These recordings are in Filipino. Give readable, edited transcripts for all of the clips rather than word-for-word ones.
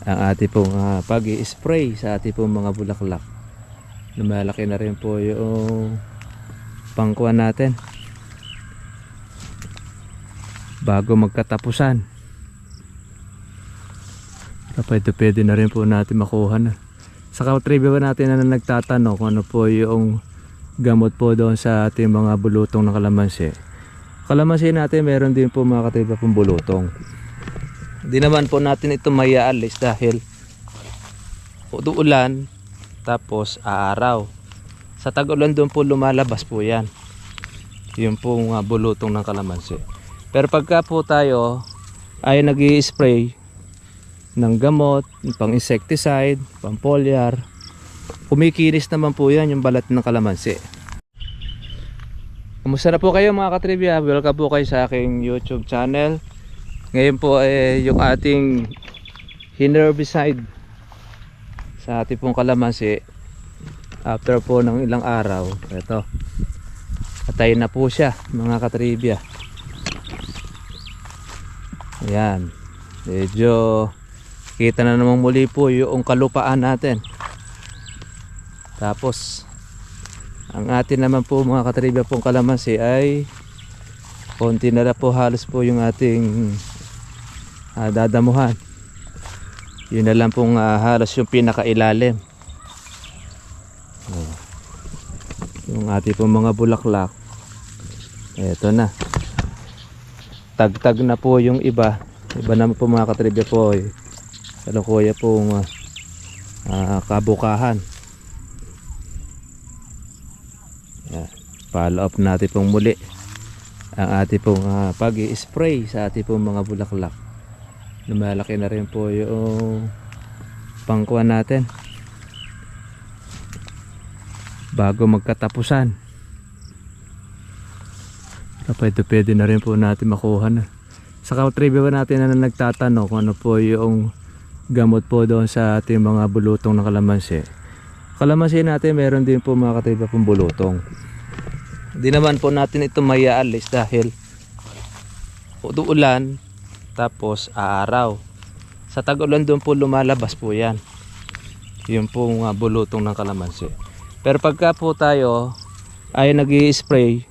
ang ating pong pag-i-spray sa ating pong mga bulaklak. Lumalaki na rin po yung pangkuan natin bago magkatapusan. Pwede na rin po natin makuha na. Sa trivia ba natin na nagtatanong kung ano po yung gamot po doon sa ating mga bulutong ng kalamansi. Kalamansi natin meron din po mga katribya pong bulutong. Di naman po natin ito mayaalis dahil ulan tapos aaraw. Sa tag-ulan doon po lumalabas po yan. Yung po mga bulutong ng kalamansi. Pero pagka po tayo ay nag-i-spray ng gamot, pang insecticide, pang foliar, kumikinis naman po yan yung balat ng kalamansi. Kumusta na po kayo mga katribya? Welcome po kayo sa aking YouTube channel. Ngayon po yung ating herbicide sa ating pong kalamansi. After po ng ilang araw, ito, patay na po siya mga katribya. Ayan, medyo kita na namang muli po yung kalupaan natin. Tapos ang atin naman po mga katribya pong kalamansi ay konti na po halos po yung ating dadamuhan. Yun na lang pong halos yung pinakailalim. Yung ating pong mga bulaklak, eto na, tagtag na po yung iba naman po mga katribya po kalukuya pong kabukahan. Follow up natin pong muli ang ating pong pag-i-spray sa ating pong mga bulaklak. Lumalaki na rin po yung pangkuan natin bago magkatapusan. Pwede na rin po natin makuha na. Sa trivia ba natin na nagtatanong kung ano po yung gamot po doon sa ating mga bulutong ng kalamansi. Kalamansi natin meron din po mga katribya pong bulutong. Di naman po natin ito mayaalis dahil ulan tapos aaraw. Sa tag-ulan doon po lumalabas po yan. Yung po mga bulutong ng kalamansi. Pero pagka po tayo ay nag-i-spray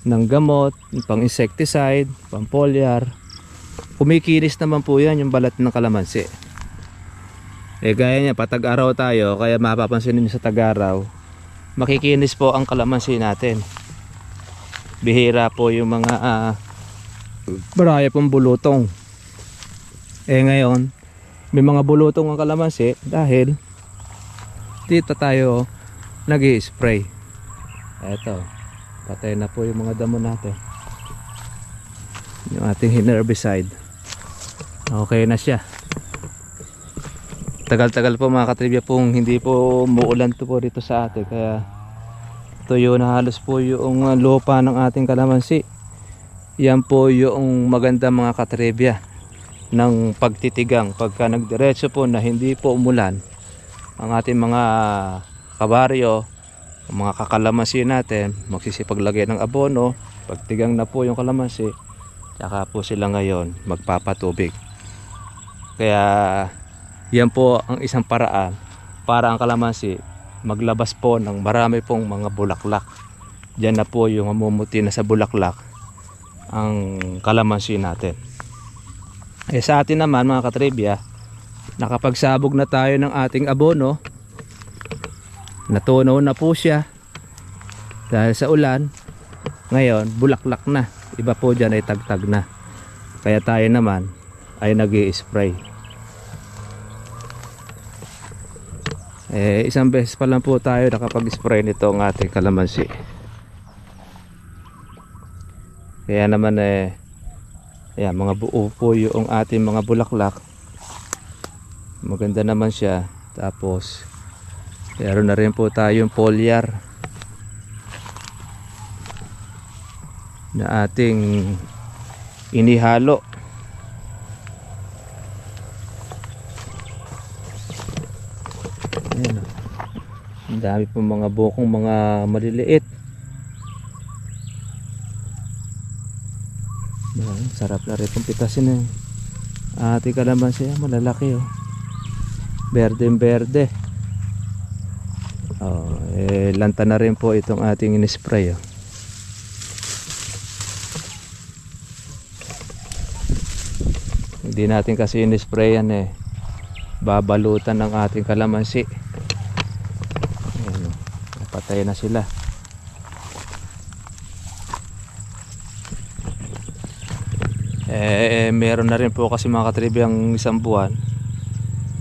ng gamot, pang insecticide, pang foliar, kumikinis naman po yan yung balat ng kalamansi. Gaya niya, patag-araw tayo, kaya mapapansin niyo sa tag-araw, makikinis po ang kalamansi natin. Bihira po yung mga maraya pong bulutong. Ngayon, may mga bulutong ang kalamansi dahil dito tayo nag-i-spray. Eto, patay na po yung mga damo natin. Yung ating herbicide, okay na siya. Tagal-tagal po mga katribya pong hindi po muulan to po dito sa atin, kaya tuyo na halos po yung lupa ng ating kalamansi. Yan po yung maganda mga katribya ng pagtitigang pagka nagdiretso po na hindi po umulan ang ating mga kabaryo, mga kakalamansi natin, magsisipaglagay ng abono. Pagtigang na po yung kalamansi, tsaka po sila ngayon magpapatubig. Kaya yan po ang isang paraan para ang kalamansi maglabas po ng marami pong mga bulaklak. Diyan na po yung mamumuti na sa bulaklak ang kalamansi natin. Sa atin naman mga katribya, nakapagsabog na tayo ng ating abono. Natunaw na po siya dahil sa ulan. Ngayon bulaklak na, iba po dyan ay tagtag na. Kaya tayo naman ay nag-i-spray. Isang beses pa lang po tayo nakapag-spray nito ang ating kalamansi. Kaya naman ayan, mga buo po yung ating mga bulaklak. Maganda naman siya. Tapos meron na rin po tayong foliar na ating inihalo. Ayan, ang dami po mga bukong mga maliliit. Sarap na rin pong pitasin ating kalamansi, malalaki Berde. Oh, lanta na rin po itong ating in-spray. Oh. Hindi natin kasi in-sprayan babalutan ng ating kalamansi. Ayan, oh. Napatay na sila. Meron na rin po kasi mga katribe ang isang buwan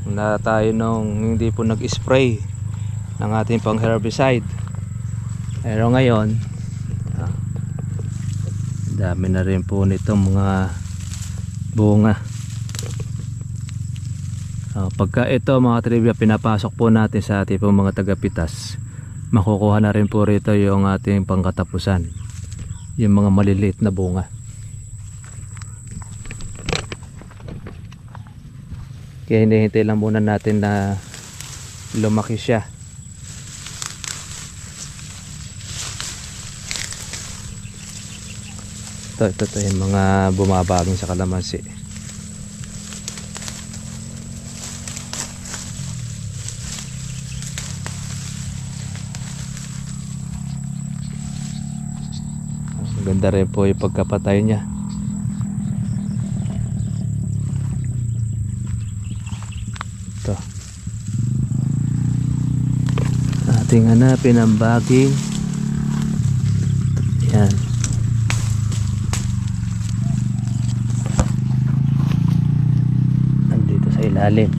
na tayo nung hindi po nag-spray ng ating pang herbicide. Pero ngayon dami na rin po nitong mga bunga. Pagka ito mga trivia pinapasok po natin sa ating pong mga tagapitas, makukuha na rin po rito yung ating pangkatapusan, yung mga maliliit na bunga. Kaya hinihintay lang muna natin na lumaki siya. Ito yung mga bumabagong sa kalamansi. Ganda rin po yung pagkapatay niya. Ito. Ating hanapin ang baging. Yan. Nandito sa ilalim.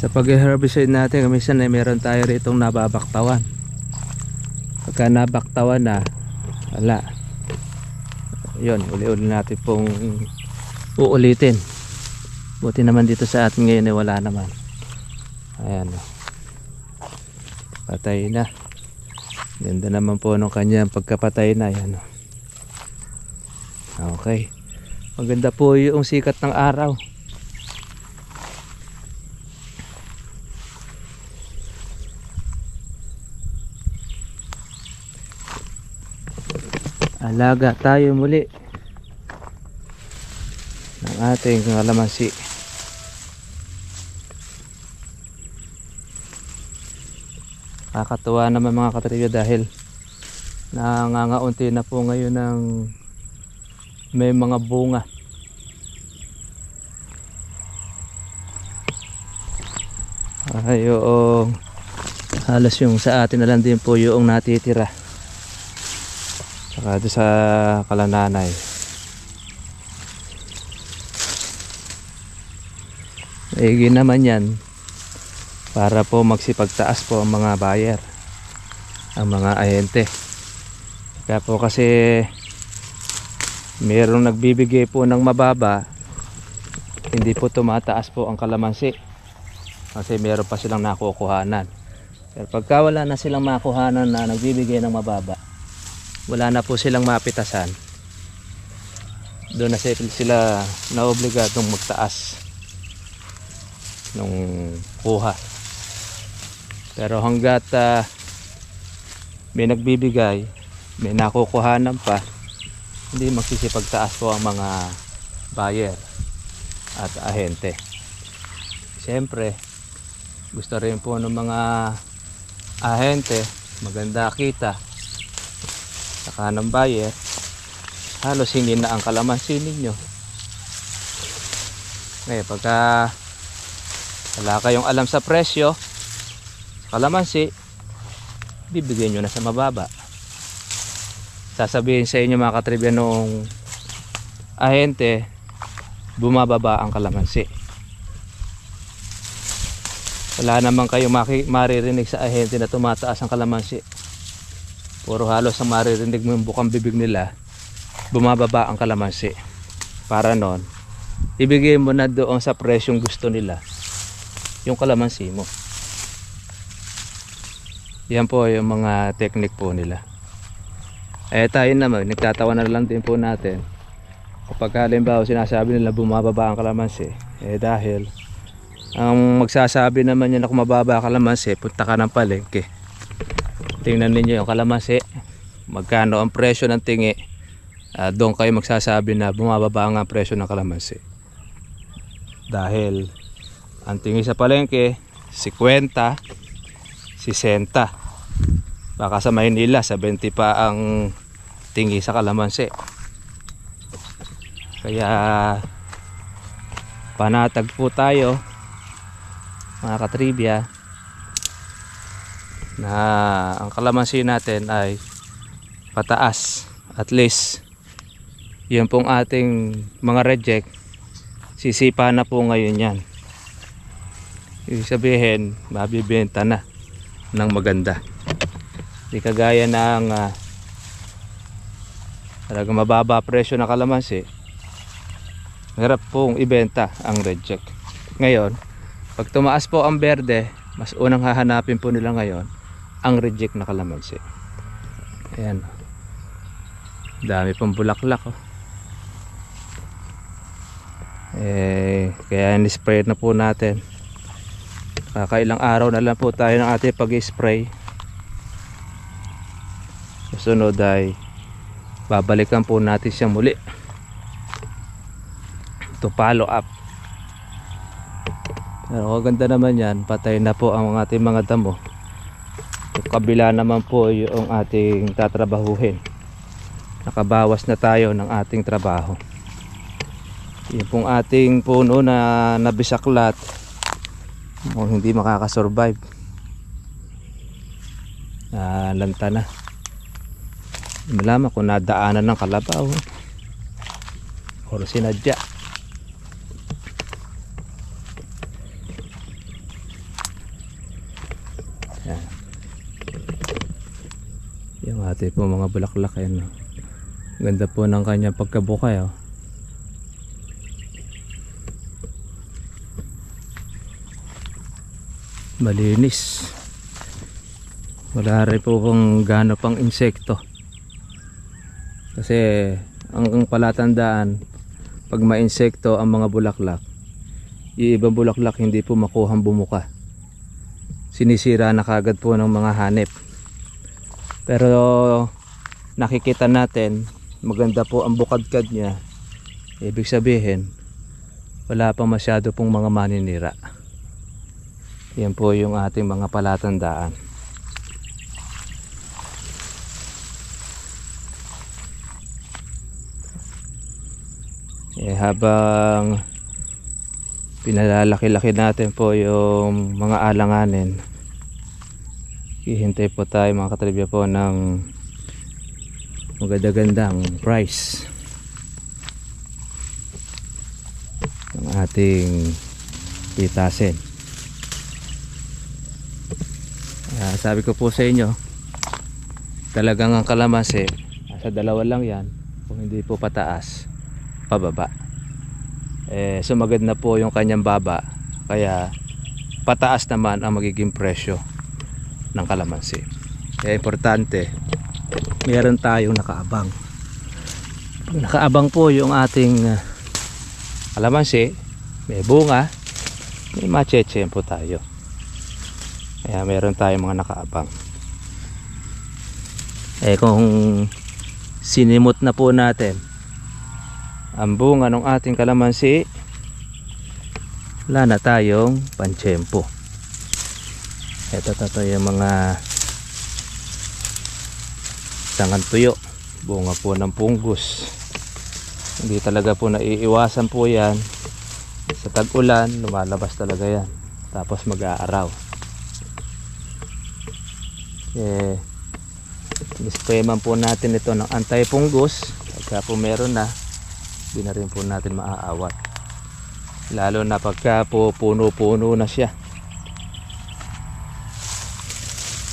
Sa pag-herbicide natin, minsan meron tayo ritong nababaktawan. Pagka nabaktawan na, wala. Yun, uli-uli natin pong uulitin. Buti naman dito sa atin ngayon wala naman. Ayan. Patay na. Ganda naman po nung kanyang pagkapatay na. Ayan. Okay. Maganda po yung sikat ng araw. Alaga tayo muli ng ating kalamansi. Kakatuwa naman mga katribya dahil nangangaunti na po ngayon ng may mga bunga. Yung halos yung sa atin na lang din po yung natitira. Saka doon sa kalananay. Maigi naman yan para po magsipagtaas po ang mga buyer, ang mga ahente. Kaya po kasi mayroong nagbibigay po ng mababa, hindi po tumataas po ang kalamansi kasi meron pa silang nakukuhanan. Pero pagka wala na silang makuhanan na nagbibigay ng mababa, wala na po silang mapitasan, doon na sila naobligadong magtaas nung kuha. Pero hanggat may nagbibigay, may nakukuhanan pa, hindi magsisipagtaas po ang mga buyer at ahente. Siyempre gusto rin po ng mga ahente maganda kita, saka ng buyer halos hindi na ang kalamansi ninyo. Ngayon pagka wala kayong alam sa presyo kalamansi, bibigyan nyo na sa mababa. Sasabihin sa inyo mga katribya nung ahente, bumababa ang kalamansi. Wala naman kayong maririnig sa ahente na tumataas ang kalamansi. Puro halos ang maririnig mo yung bukang bibig nila, bumababa ang kalamansi. Para nun, ibigay mo na doon sa presyong gusto nila yung kalamansi mo. Yan po yung mga technique po nila. Tayo naman, nagtatawa na lang din po natin kapag halimbawa sinasabi nila bumababa ang kalamansi, dahil ang magsasabi naman yan na kung mababa ang kalamansi, punta ka ng palengke. tingnan ninyo yung kalamansi, magkano ang presyo ng tingi. Doon kayo magsasabi na bumababa ang presyo ng kalamansi. Dahil ang tingi sa palengke 50, 60. Baka sa Maynila 70 pa ang tingi sa kalamansi. Kaya panatag po tayo mga katribya na ang kalamansi natin ay pataas. At least yun pong ating mga reject, sisipa na po ngayon yan. Ibig sabihin mabibenta na ng maganda. Di kagaya ng talagang mababa presyo ng kalamansi, hirap pong ibenta ang reject. Ngayon pag tumaas po ang berde, mas unang hahanapin po nila ngayon ang reject na kalamansi. Ayan, dami pong bulaklak oh. Kaya ni-spray na po natin. Kakailang araw na lang po tayo ng ating pag-spray. Susunod ay babalikan po natin siya muli to follow up. Pero ganda naman yan, patay na po ang ating mga damo. Yung kabila naman po yung ating tatrabahuhin. Nakabawas na tayo ng ating trabaho. Yung pong ating puno na nabisaklat, mukhang hindi makakasurvive. Lanta na. Malaman kung nadaanan ng kalabaw o sinadya. Yan. Yung ating po mga bulaklak yan. Ganda po ng kanyang pagkabukay oh. Malinis. Wala rin po pang gano pang insekto. Kasi ang palatandaan pag ma-insekto ang mga bulaklak, yung ibang bulaklak hindi po makuhang bumuka. Sinisira na kagad po ng mga hanep. Pero nakikita natin maganda po ang bukadkad niya. Ibig sabihin wala pa masyado pong mga maninira. Yan po yung ating mga palatandaan. Habang pinalalaki-laki natin po yung mga alanganin, hihintay po tayo mga katribya po ng maganda-gandang price ng ating pitasin. Sabi ko po sa inyo, talagang ang kalamansi nasa dalawa lang yan, kung hindi po pataas pababa. Sumagad na po yung kanyang baba, kaya pataas naman ang magiging presyo ng kalamansi. Kaya importante meron tayong nakaabang. Nakaabang po yung ating kalamansi, may bunga, may machechen po tayo. Kaya meron tayong mga nakaabang. Kung sinimot na po natin ang bunga ng ating kalamansi, wala na tayong pantsyempo. Ito yung mga tangan tuyo, bunga po ng punggus. Hindi talaga po naiiwasan po yan. Sa tag-ulan lumalabas talaga yan, tapos mag-aaraw. Display man po natin ito ng anti-fungus. Pagka po meron na, di na rin po natin maaawat, lalo na pagka po puno-puno na siya.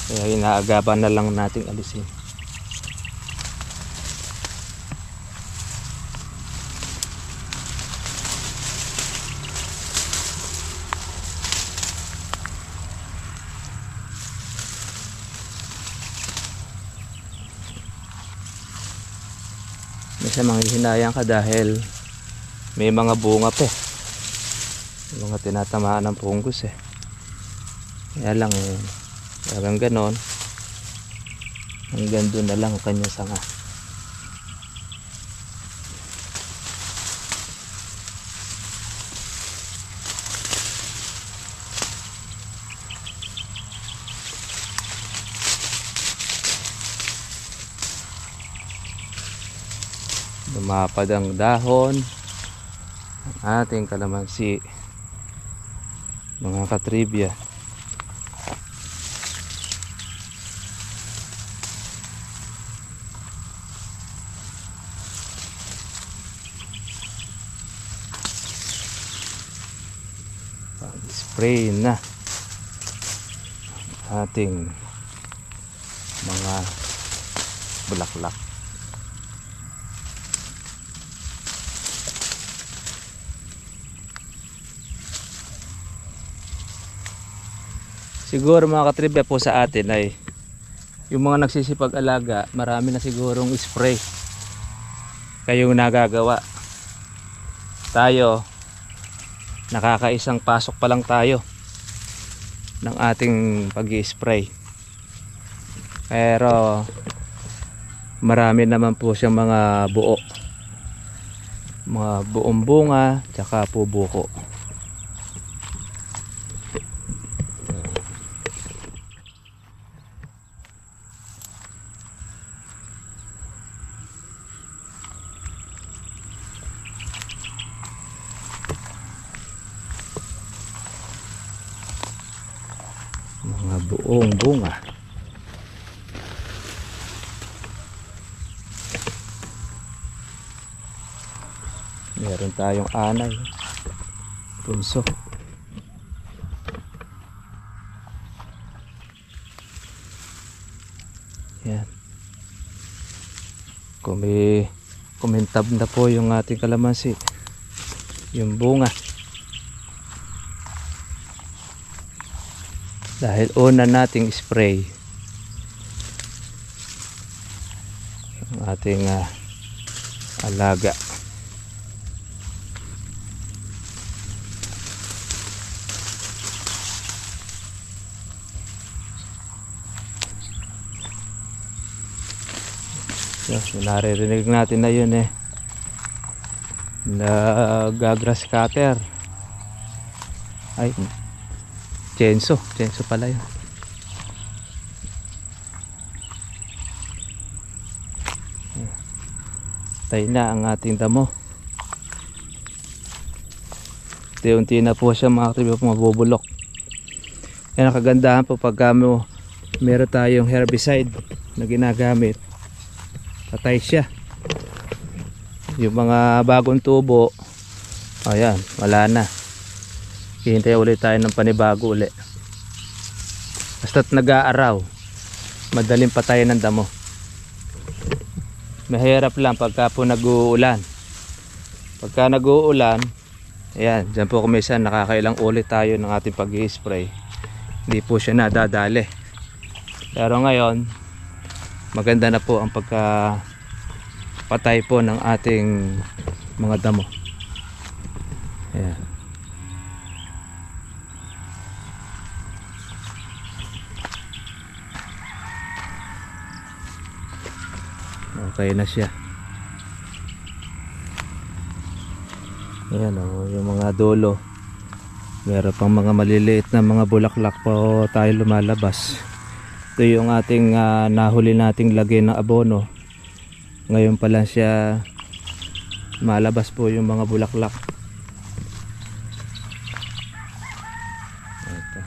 Kaya inaagapan na lang nating alisin. Minsan manghihinayang ka dahil may mga bunga pa, may mga tinatamaan ng fungus Kaya lang talagang ganon, Hanggang doon na lang ang kanyang sanga. Lumapad ang dahon ng ating kalamansi, mga katribya. Spray na ating mga bulaklak. Siguro mga katribya po sa atin ay yung mga nagsisipag-alaga, marami na sigurong spray kayong nagagawa. Tayo, nakakaisang pasok pa lang tayo ng ating pag-i-spray. Pero marami naman po siyang mga buo, mga buong bunga, tsaka po buko. Mga buong bunga. Meron tayong anay, punso. Yan. Kumintab na po yung ating kalamansi, yung bunga. Dahil una nating spray ang ating alaga. So, naririnig natin na yun nag-grass cutter. Ay, Chenso pala yun. Tayo na ang ating damo. Unti-unti na po siya mga katribya mabubulok. Yan ang kagandahan po pagka meron tayong herbicide na ginagamit, patay siya. Yung mga bagong tubo, ayan, wala na. Hihintay ulit tayo ng panibago ulit. Basta't nag-aaraw, madaling patayin ng damo. Mahirap lang pagka po nag-uulan. Pagka nag-uulan, ayan, dyan po kumisan nakakailang ulit tayo ng ating pag-i-spray. Hindi po siya nadadali. Pero ngayon, maganda na po ang pagka-patay po ng ating mga damo. Ayan. Okay na siya. Ayan yung mga dulo. Meron pang mga maliliit na mga bulaklak po tayo lumalabas. Ito yung ating nahuli nating lagay ng abono. Ngayon pa lang siya malabas po yung mga bulaklak. Ito.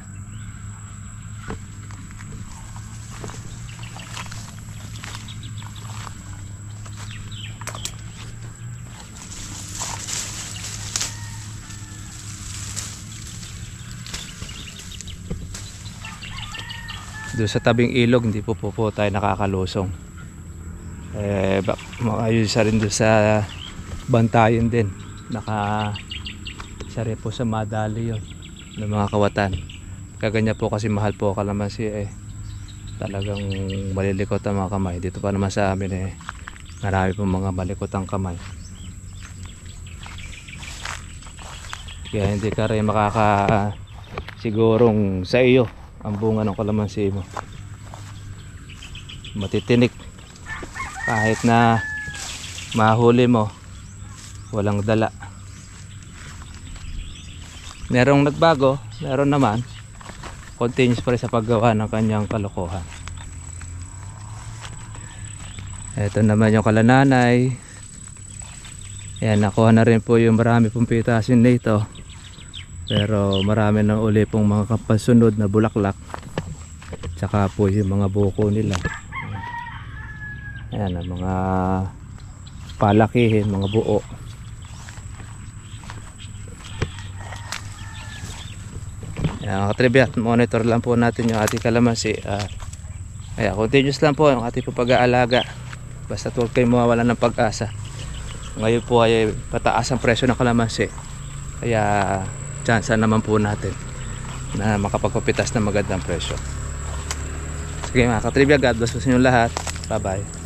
Doon sa tabing ilog hindi po tayo nakakalusong. Maayos rin doon sa bantayan din. Isa rin po sa madali yun ng mga kawatan. Kaganya po kasi mahal po kalamansi talagang malilikot ang mga kamay. Dito pa naman sa amin marami po mga malikot ang kamay. Kaya hindi ka rin sigurong sa iyo ang bunga ng kalamansi mo. matitinik. Kahit na mahuli mo, walang dala. Merong nagbago, meron naman. Continuous pa rin sa paggawa ng kanyang kalokohan. Ito naman yung kalananay. Ayan, nakuha na rin po yung marami pong pitasin nito. Pero marami na uli pong mga kapasunod na bulaklak. Tsaka po yung mga buko nila. Ayan, ang mga palakihin, mga buo. Ayan, mga katribya, monitor lang po natin yung ating kalamansi. Kaya continuous lang po yung ating pag-aalaga. Basta huwag kayong mawawala ng pag-asa. Ngayon po ay pataas ang presyo ng kalamansi. Kaya chance naman po natin na makapagpapitas ng magandang presyo. Sige mga katribya, God bless po sa inyo lahat. Bye bye.